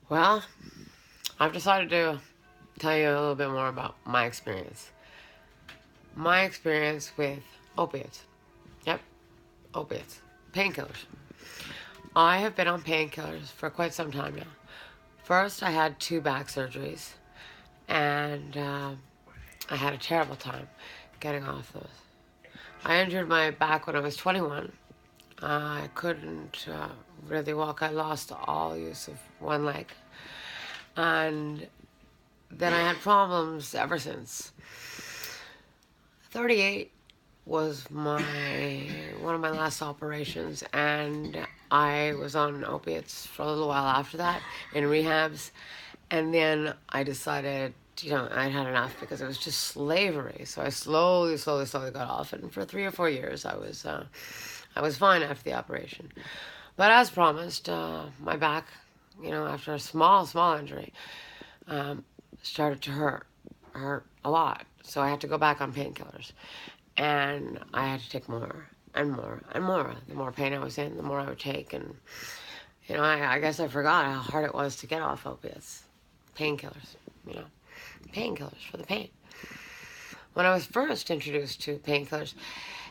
Well, I've decided to tell you a little bit more about my experience. My experience with opiates. Yep, opiates. Painkillers. I have been on painkillers for quite some time now. First, I had 2 back surgeries, and I had a terrible time getting off those. I injured my back when I was 21. I couldn't really walk. I lost all use of one leg. And then I had problems ever since. 38 was one of my last operations, and I was on opiates for a little while after that in rehabs, and then I decided, I'd had enough because it was just slavery. So I slowly got off, and for 3 or 4 years I was fine after the operation. But as promised, my back, after a small injury, started to hurt a lot. So I had to go back on painkillers, and I had to take more and more and more. The more pain I was in, the more I would take, and I guess I forgot how hard it was to get off opiates, painkillers, painkillers for the pain. When I was first introduced to painkillers,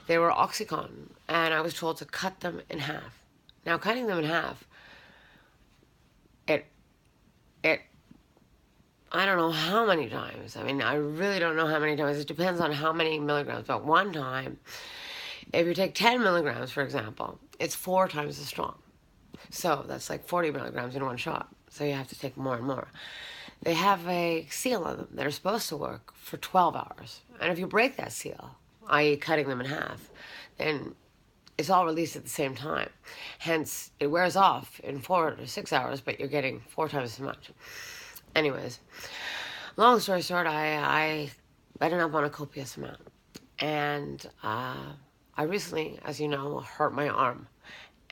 they were Oxycontin, and I was told to cut them in half. Now, cutting them in half, it I don't know how many times. I mean, I really don't know how many times. It depends on how many milligrams. But one time, if you take 10 milligrams, for example, it's 4 times as strong. So that's like 40 milligrams in one shot. So you have to take more and more. They have a seal on them that are supposed to work for 12 hours. And if you break that seal, i.e. cutting them in half, then it's all released at the same time. Hence, it wears off in 4 to 6 hours, but you're getting 4 times as much. Anyways, long story short, I ended up on a copious amount. And I recently, as you know, hurt my arm.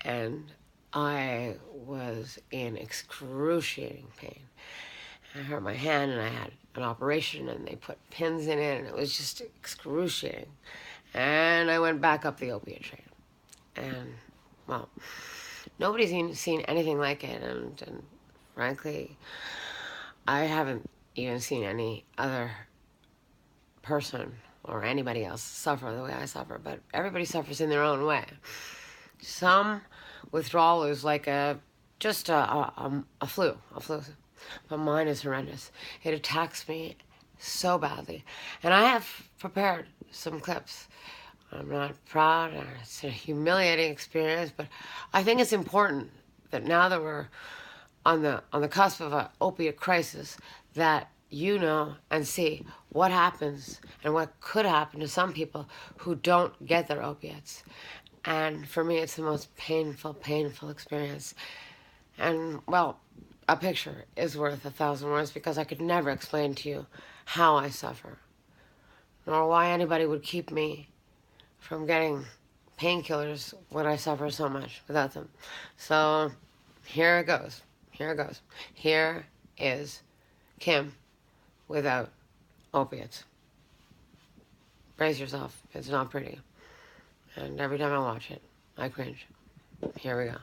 And I was in excruciating pain. I hurt my hand, and I had an operation, and they put pins in it, and it was just excruciating. And I went back up the opiate train. And, well, nobody's seen anything like it, and frankly, I haven't even seen any other person or anybody else suffer the way I suffer, but everybody suffers in their own way. Some withdrawal is like just a flu, but mine is horrendous. It attacks me so badly, and I have prepared some clips. I'm not proud, or it's a humiliating experience, but I think it's important that now that we're on the cusp of an opiate crisis, that you know and see what happens and what could happen to some people who don't get their opiates. And for me, it's the most painful experience. And, well, a picture is worth 1,000 words, because I could never explain to you how I suffer, nor why anybody would keep me from getting painkillers when I suffer so much without them. So here it goes. Here is Kim without opiates. Brace yourself. It's not pretty. And every time I watch it, I cringe. Here we go.